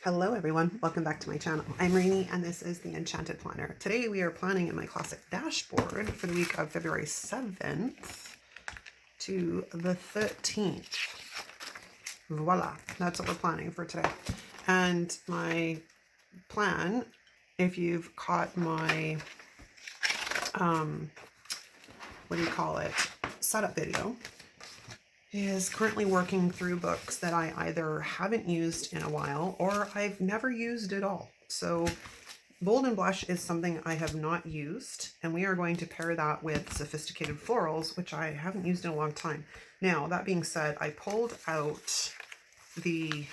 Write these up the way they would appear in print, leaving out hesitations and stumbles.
Hello everyone, welcome back to my channel. I'm Reenie and this is the Enchanted Planner. Today we are planning in my classic dashboard for the week of February 7th to the 13th. Voila, that's what we're planning for today. And my plan, if you've caught my, setup video, is currently working through books that I either haven't used in a while or I've never used at all. So Bold and Blush is something I have not used, and we are going to pair that with Sophisticated Florals, which I haven't used in a long time. Now, that being said, I pulled out the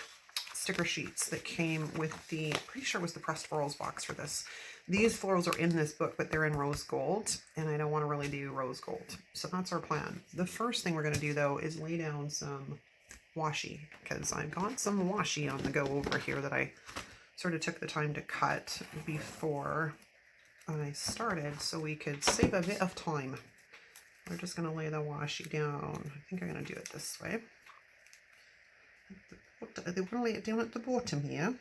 sticker sheets that came with the, pretty sure it was the Pressed Florals box for this. These florals are in this book, but they're in rose gold, and I don't want to really do rose gold. So that's our plan. The first thing we're going to do, though, is lay down some washi, because I've got some washi on the go over here that I sort of took the time to cut before I started so we could save a bit of time. We're just going to lay the washi down. I think I'm going to do it this way. They want to lay it down at the bottom here.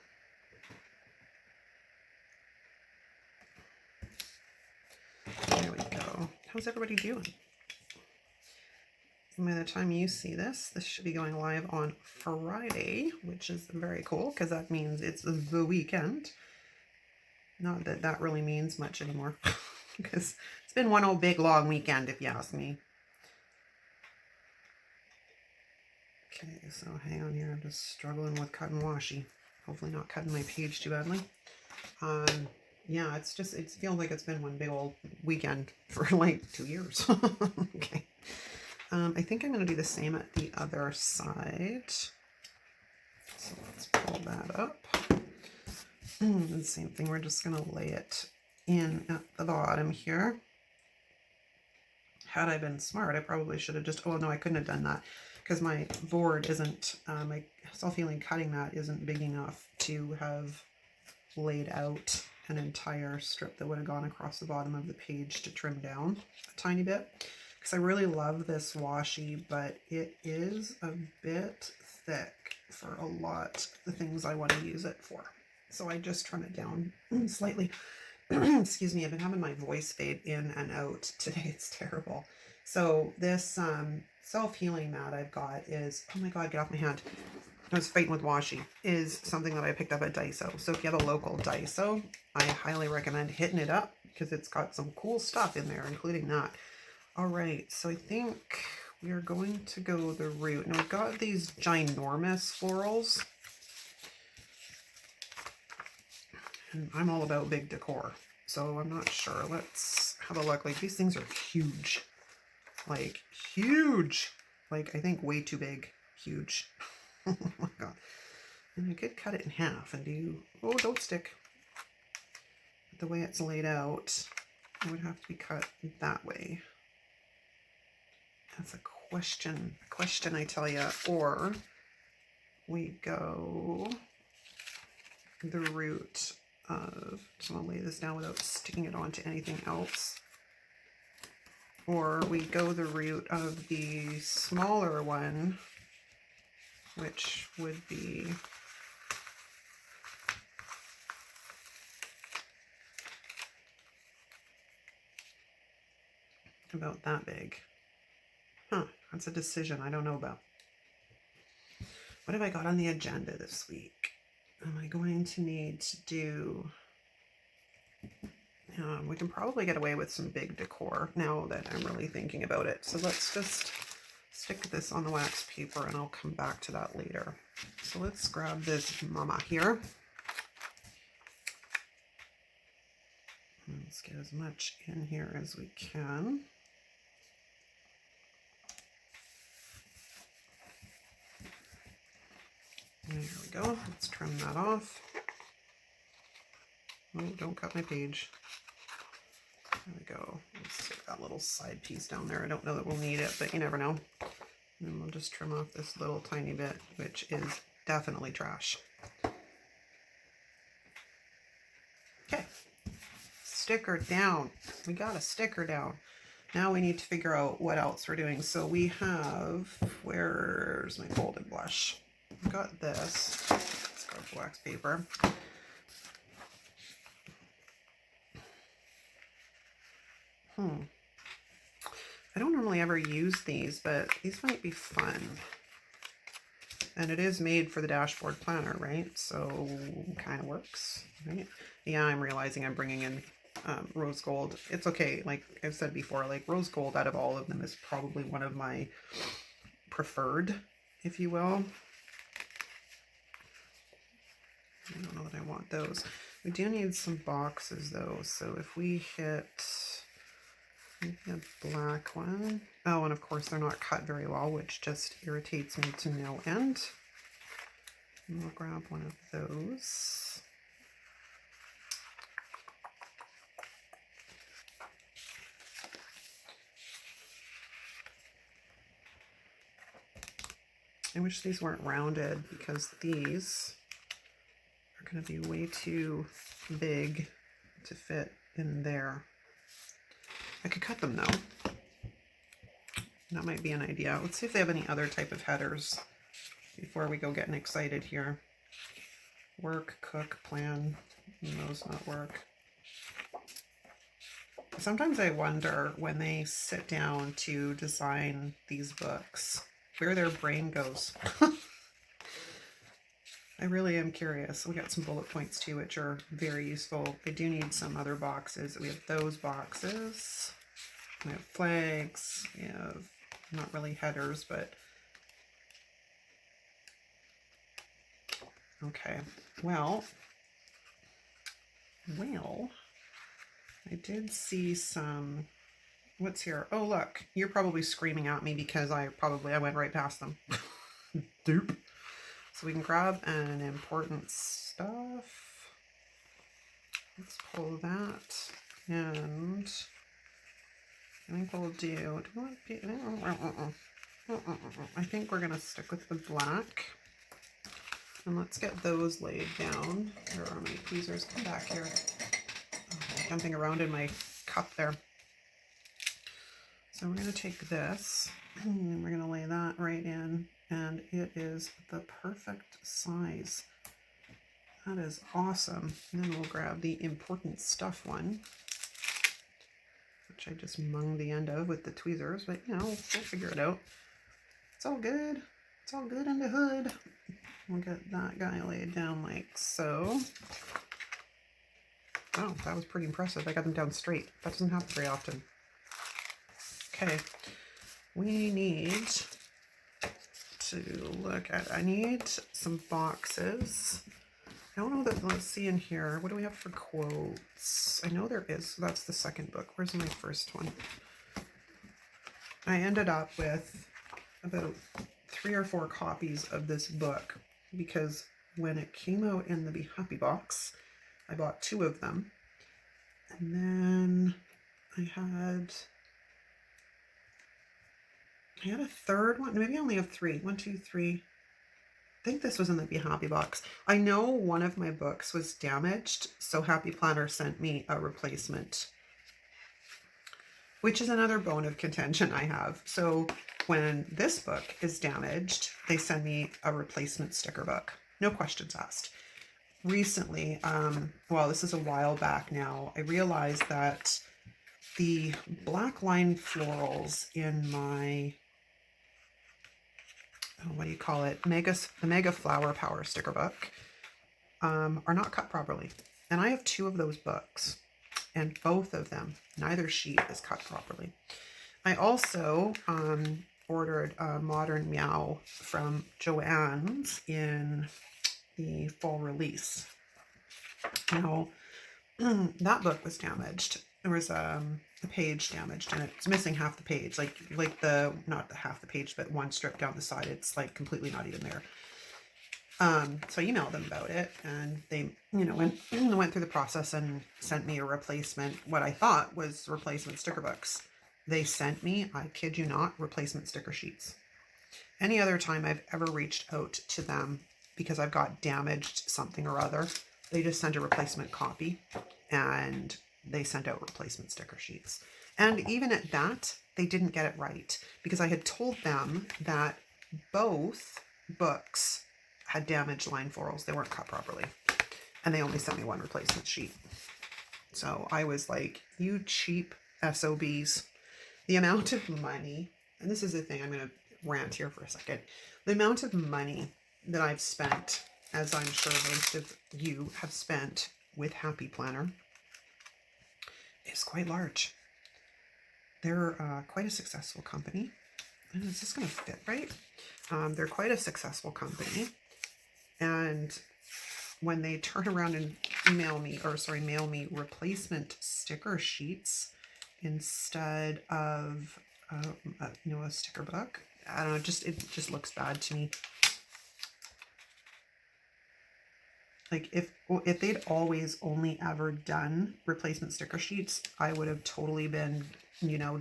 There we go. How's everybody doing? By the time you see this, this should be going live on Friday, which is very cool because that means it's the weekend. Not that that really means much anymore because it's been one old big long weekend if you ask me. Okay, so hang on here. I'm just struggling with cutting washi. Hopefully not cutting my page too badly. Yeah, it feels like it's been one big old weekend for like 2 years. Okay. I think I'm going to do the same at the other side. So let's pull that up. The same thing, we're just going to lay it in at the bottom here. Had I been smart, I probably should have just, oh no, I couldn't have done that because my board isn't, my self-healing cutting mat isn't big enough to have laid out an entire strip that would have gone across the bottom of the page to trim down a tiny bit. Because I really love this washi, but it is a bit thick for a lot of the things I want to use it for. So I just trim it down slightly. Excuse me, I've been having my voice fade in and out today. It's terrible. So this self-healing mat I've got is, oh my God, get off my hand. I was fighting with washi, is something that I picked up at Daiso. So if you have a local Daiso, I highly recommend hitting it up because it's got some cool stuff in there, including that. All right, so I think we are going to go the route. Now we've got these ginormous florals. And I'm all about big decor, so I'm not sure. Let's have a look. Like, these things are huge. Like, huge. Like, I think way too big. Huge. Oh my God. And I could cut it in half and do, oh, don't stick. The way it's laid out, it would have to be cut that way. That's a question I tell you. Or we go the route of, so I'll lay this down without sticking it onto anything else. Or we go the route of the smaller one, which would be about that big. Huh, that's a decision I don't know about. What have I got on the agenda this week? Am I going to need to do... we can probably get away with some big decor now that I'm really thinking about it. So let's just stick this on the wax paper and I'll come back to that later. So let's grab this mama here. Let's get as much in here as we can. There we go. Let's trim that off. Oh, don't cut my page. There we go. Let's stick that little side piece down there. I don't know that we'll need it, but you never know. And then we'll just trim off this little tiny bit, which is definitely trash. Okay. Sticker down. We got a sticker down. Now we need to figure out what else we're doing. So we have, where's my Bold and Blush? I've got this. It's scrub wax paper. I don't normally ever use these, but these might be fun. And it is made for the dashboard planner, right? So kind of works, right? Yeah, I'm realizing I'm bringing in rose gold. It's okay. Like I've said before, like rose gold out of all of them is probably one of my preferred, if you will. I don't know that I want those. We do need some boxes though. So if we hit maybe a black one. Oh, and of course they're not cut very well, which just irritates me to no end. And we'll grab one of those. I wish these weren't rounded because these are going to be way too big to fit in there. I could cut them though. That might be an idea. Let's see if they have any other type of headers before we go getting excited here. Work, cook, plan. Those not work. Sometimes I wonder when they sit down to design these books, where their brain goes. I really am curious. We got some bullet points too, which are very useful. I do need some other boxes. We have those boxes. We have flags. We have not really headers, but okay. Well, I did see some. What's here? Oh, look, you're probably screaming at me because I went right past them. Doop. So we can grab an important stuff. Let's pull that. And I think we'll do I think we're going to stick with the black. And let's get those laid down. Where are my tweezers? Come back here. Oh, jumping around in my cup there. So we're going to take this and we're going to lay that right in, and it is the perfect size. That is awesome. And then we'll grab the important stuff one, which I just munged the end of with the tweezers, but you know, we'll figure it out. It's all good. It's all good in the hood. We'll get that guy laid down like so. Oh, that was pretty impressive. I got them down straight. That doesn't happen very often. Okay, we need to look at, I need some boxes. I don't know that, let's see in here, what do we have for quotes? I know there is, so that's the second book. Where's my first one? I ended up with about 3 or 4 copies of this book because when it came out in the Be Happy box, I bought 2 of them. And then I had a third one. Maybe I only have 3. 1, 2, 3. I think this was in the Be Happy box. I know one of my books was damaged, so Happy Planner sent me a replacement, which is another bone of contention I have. So when this book is damaged, they send me a replacement sticker book. No questions asked. Recently, well, this is a while back now, I realized that the black line florals in my, what do you call it, the Mega Flower Power sticker book are not cut properly. And I have 2 of those books, and both of them, neither sheet is cut properly. I also ordered a Modern Meow from Joann's in the fall release. Now, that book was damaged. There was a page damaged, and it's missing half the page, like the, not the half the page, but one strip down the side. It's like completely not even there. So I emailed them about it, and they, you know, went through the process and sent me a replacement, what I thought was replacement sticker books. They sent me, I kid you not, replacement sticker sheets. Any other time I've ever reached out to them because I've got damaged something or other, they just send a replacement copy, and they sent out replacement sticker sheets. And even at that, they didn't get it right, because I had told them that both books had damaged line florals. They weren't cut properly. And they only sent me one replacement sheet. So I was like, you cheap SOBs. The amount of money, and this is the thing, I'm going to rant here for a second. The amount of money that I've spent, as I'm sure most of you have spent with Happy Planner, is quite large. They're quite a successful company. And is this going to fit right? They're quite a successful company. And when they turn around and mail me replacement sticker sheets instead of, a sticker book, I don't know, it just looks bad to me. Like if they'd always only ever done replacement sticker sheets, I would have totally been,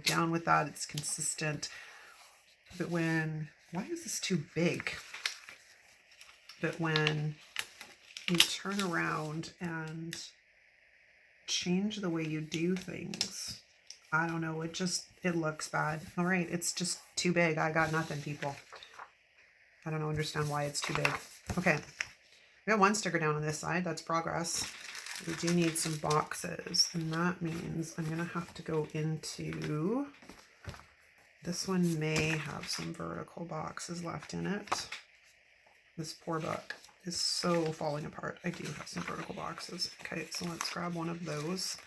down with that. It's consistent. But why is this too big? But when you turn around and change the way you do things, I don't know, it looks bad. All right, it's just too big. I got nothing, people. I don't understand why it's too big. Okay. We got one sticker down on this side. That's progress. We do need some boxes, and that means I'm going to have to go into... This one may have some vertical boxes left in it. This poor book is so falling apart. I do have some vertical boxes. Okay, so let's grab one of those.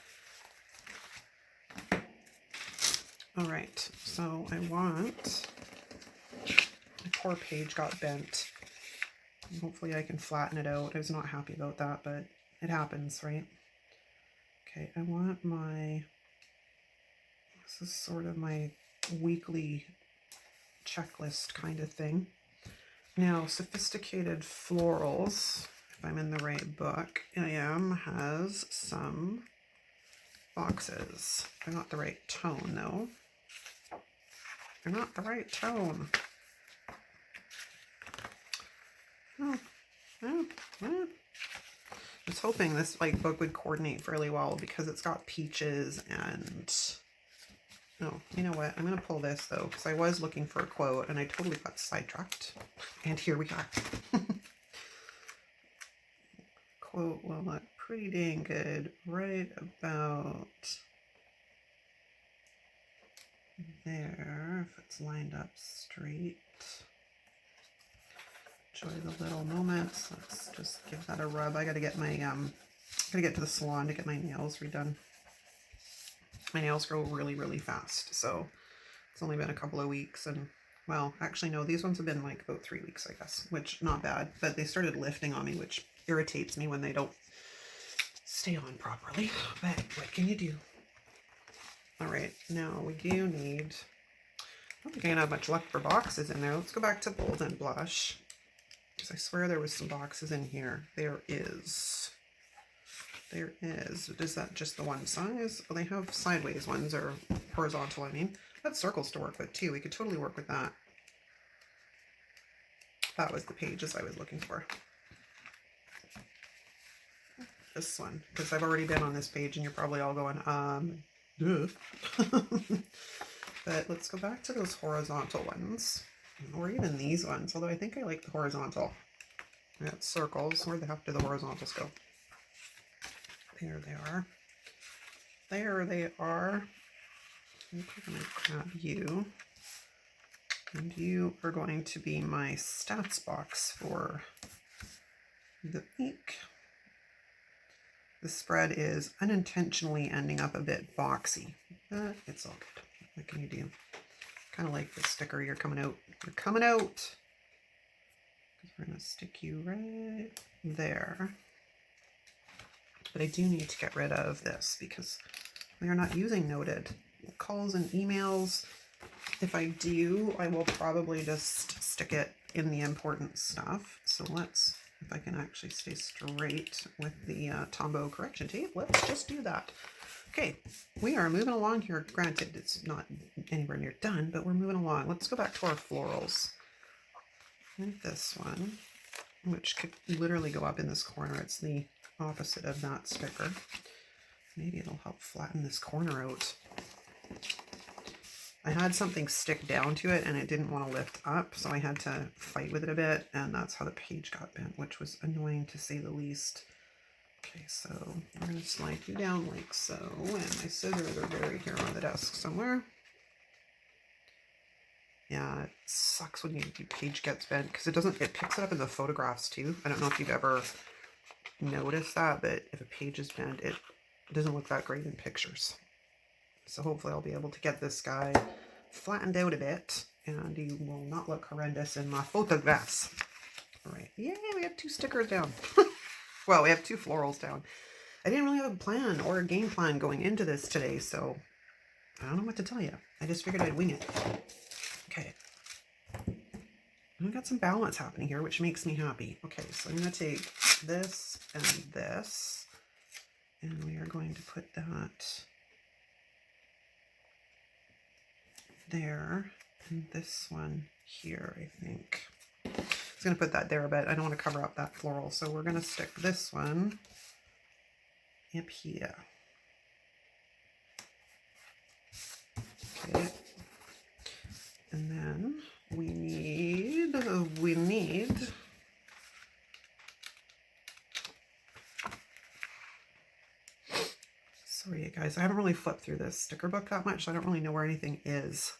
All right, so I want... My poor page got bent. Hopefully I can flatten it out. I was not happy about that, but it happens, right? Okay, I want this is sort of my weekly checklist kind of thing. Now, Sophisticated Florals, if I'm in the right book, has some boxes. They're not the right tone, though. They're not the right tone. I was hoping this book would coordinate fairly well because it's got peaches and... Oh, you know what? I'm going to pull this though because I was looking for a quote and I totally got sidetracked. And here we are. Quote will look pretty dang good right about there if it's lined up straight. Enjoy the little moments. Let's just give that a rub. I gotta get my gotta get to the salon to get my nails redone. My nails grow really, really fast, so it's only been a couple of weeks, and well, actually no, these ones have been like about 3 weeks, I guess, which not bad, but they started lifting on me, which irritates me when they don't stay on properly, but what can you do? All right, now we do need, I don't think I'm gonna have much luck for boxes in there. Let's go back to Bold and Blush. Because I swear there was some boxes in here. There is. There is. Is that just the one size? Oh, they have sideways ones, or horizontal, I mean. That's circles to work with, too. We could totally work with that. That was the pages I was looking for. This one. Because I've already been on this page, and you're probably all going, duh. But let's go back to those horizontal ones. Or even these ones, although I think I like the horizontal. I got circles. Where the heck do the horizontals go? There they are. There they are. I'm going to grab you. And you are going to be my stats box for the week. The spread is unintentionally ending up a bit boxy, but it's all good. What can you do? Kind of like the sticker. You're coming out. You're coming out. We're going to stick you right there. But I do need to get rid of this because we are not using noted calls and emails. If I do, I will probably just stick it in the important stuff. So let's, if I can actually stay straight with the Tombow correction tape, let's just do that. Okay, we are moving along here. Granted, it's not anywhere near done, but we're moving along. Let's go back to our florals. And this one, which could literally go up in this corner. It's the opposite of that sticker. Maybe it'll help flatten this corner out. I had something stick down to it and it didn't want to lift up, so I had to fight with it a bit, and that's how the page got bent, which was annoying to say the least. Okay, so I'm going to slide you down like so, and my scissors are buried here on the desk somewhere. Yeah, it sucks when your page gets bent because it picks it up in the photographs too. I don't know if you've ever noticed that, but if a page is bent, it doesn't look that great in pictures. So hopefully I'll be able to get this guy flattened out a bit and he will not look horrendous in my photographs. All right, yay, we have 2 stickers down. Well, we have 2 florals down. I didn't really have a plan or a game plan going into this today, so I don't know what to tell you. I just figured I'd wing it. Okay. I've got some balance happening here, which makes me happy. Okay, so I'm going to take this and this, and we are going to put that there, and this one here, I think. I was going to put that there, but I don't want to cover up that floral, so we're going to stick this one up here. Okay. And then we need, sorry guys, I haven't really flipped through this sticker book that much, so I don't really know where anything is.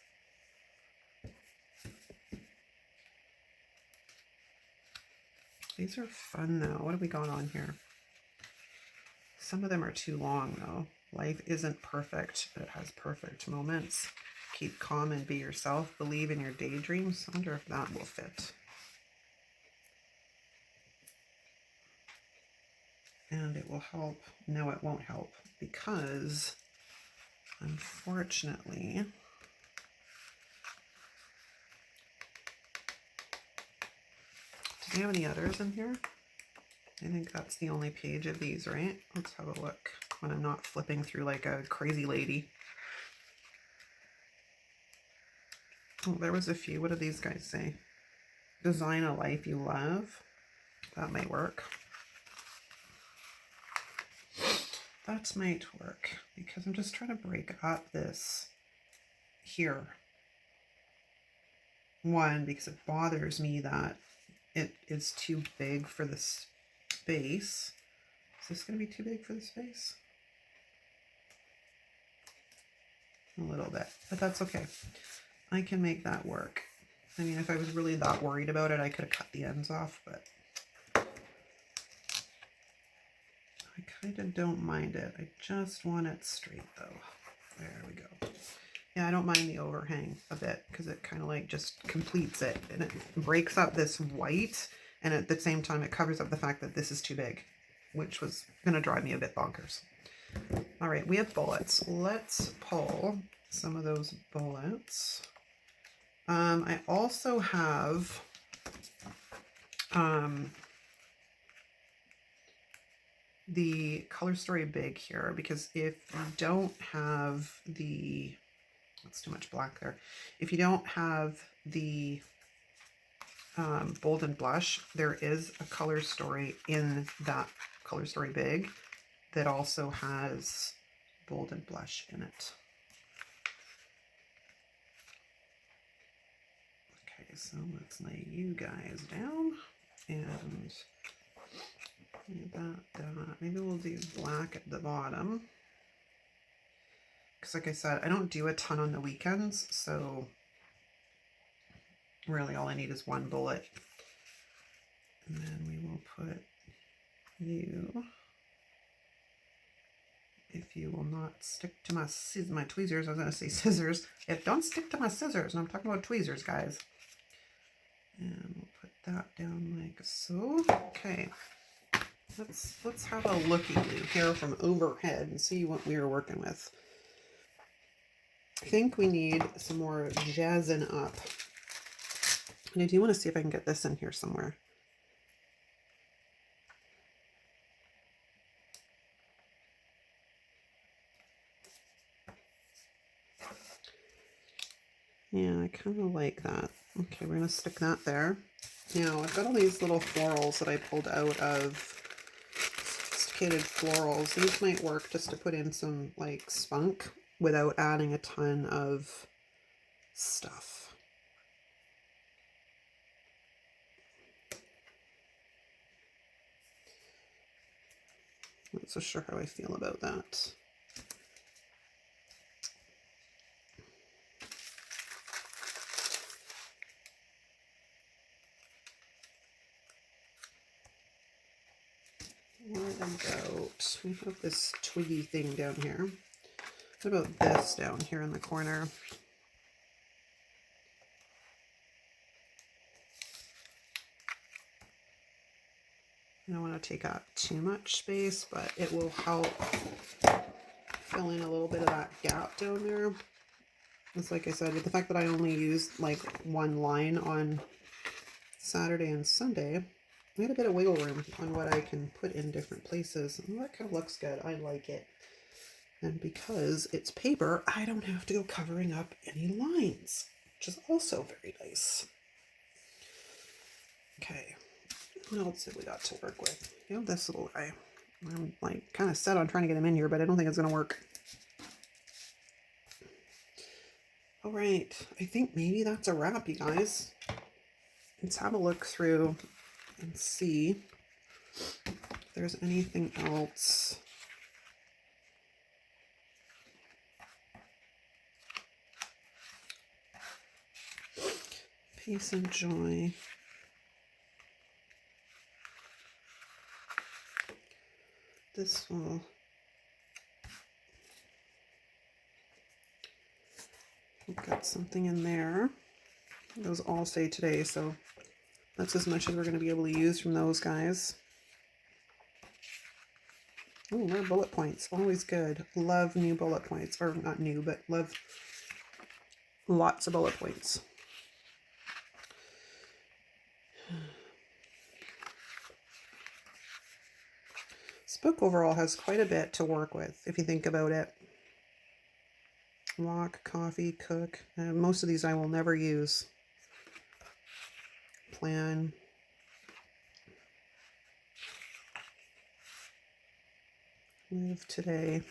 These are fun though. What have we got on here? Some of them are too long though. Life isn't perfect, but it has perfect moments. Keep calm and be yourself. Believe in your daydreams. I wonder if that will fit. And it will help. No, it won't help because unfortunately, do we have any others in here? I think that's the only page of these, right? Let's have a look when I'm not flipping through like a crazy lady. Oh, there was a few. What do these guys say? Design a life you love. That might work. That might work because I'm just trying to break up this here. One, because it bothers me that it is too big for the space. Is this going to be too big for the space? A little bit, but that's okay. I can make that work. I mean, if I was really that worried about it, I could have cut the ends off, but I kind of don't mind it. I just want it straight though. There we go. Yeah, I don't mind the overhang a bit because it kind of like just completes it and it breaks up this white, and at the same time it covers up the fact that this is too big, which was going to drive me a bit bonkers. All right, we have bullets. Let's pull some of those bullets. I also have the Color Story Big here, because if you don't have the, that's too much black there. If you don't have the Bold and Blush, there is a Color Story in that Color Story Big that also has Bold and Blush in it. Okay, so let's lay you guys down and that. Maybe we'll do black at the bottom. Because like I said, I don't do a ton on the weekends, so really all I need is one bullet. And then we will put you, if you will not stick to my tweezers, I was going to say scissors. Don't stick to my scissors, and I'm talking about tweezers, guys. And we'll put that down like so. Okay, let's have a looky-loo here from overhead and see what we are working with. I think we need some more jazzing up. And I do want to see if I can get this in here somewhere. Yeah, I kind of like that. Okay, we're going to stick that there. Now, I've got all these little florals that I pulled out of Sophisticated Florals. These might work just to put in some, like, spunk without adding a ton of stuff. Not so sure how I feel about that. What about, we have this twiggy thing down here. What about this down here in the corner? I don't want to take up too much space, but it will help fill in a little bit of that gap down there. It's like I said, with the fact that I only used like one line on Saturday and Sunday, I had a bit of wiggle room on what I can put in different places. And that kind of looks good. I like it. And because it's paper, I don't have to go covering up any lines, which is also very nice. Okay, what else have we got to work with? You know, this little guy. I'm like kind of set on trying to get him in here, but I don't think it's going to work. All right, I think maybe that's a wrap, you guys. Let's have a look through and see if there's anything else. Peace and joy. This will, we've got something in there. Those all say today, so that's as much as we're going to be able to use from those guys. Oh, more bullet points. Always good. Love new bullet points. Or not new, but love lots of bullet points. This book overall has quite a bit to work with, if you think about it. Walk, coffee, cook. Most of these I will never use. Plan. Live today.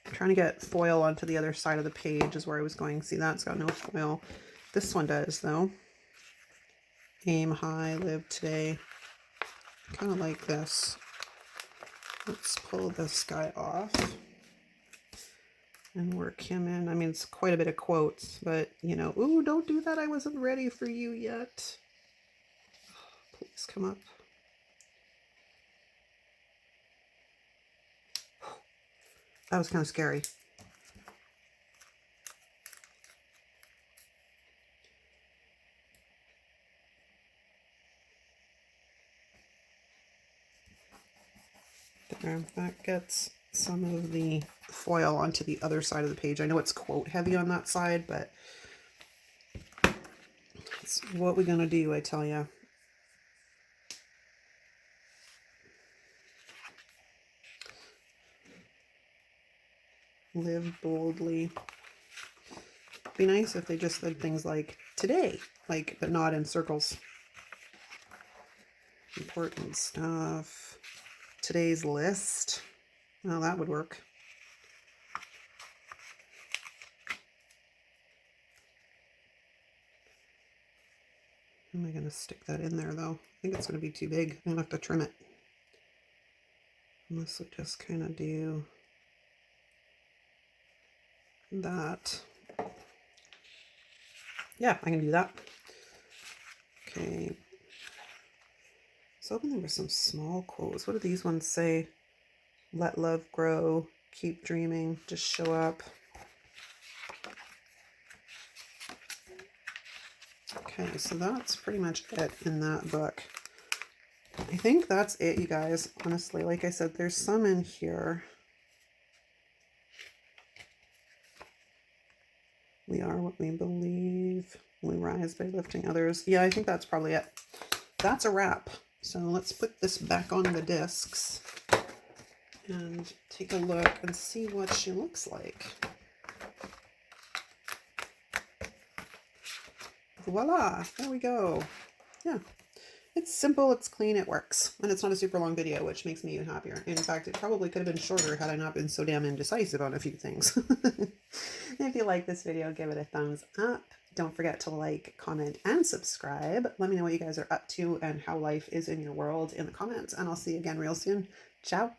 I'm trying to get foil onto the other side of the page is where I was going. See, that's got no foil. This one does, though. Aim high, live today. Kind of like this. Let's pull this guy off and work him in. I mean, it's quite a bit of quotes, but, you know, ooh, don't do that. I wasn't ready for you yet. Please come up. That was kind of scary. There, that gets some of the foil onto the other side of the page. I know it's quote heavy on that side, but it's what we're gonna do, I tell you. Live boldly. Be nice if they just said things like today, like, but not in circles. Important stuff. Today's list. Well, that would work. How am I going to stick that in there, though? I think it's going to be too big. I'm going to have to trim it. Unless we just kind of do that. Yeah, I can do that. Okay. I was hoping there were some small quotes. What do these ones say? Let love grow. Keep dreaming. Just show up. Okay, so that's pretty much it in that book. I think that's it, you guys. Honestly, like I said, there's some in here. We are what we believe. We rise by lifting others. Yeah, I think that's probably it. That's a wrap. So let's put this back on the discs and take a look and see what she looks like. Voila, there we go. Yeah, It's simple, it's clean, it works. And it's not a super long video, which makes me even happier. In fact, it probably could have been shorter had I not been so damn indecisive on a few things. If you like this video, give it a thumbs up. Don't forget to like, comment, and subscribe. Let me know what you guys are up to and how life is in your world in the comments. And I'll see you again real soon. Ciao.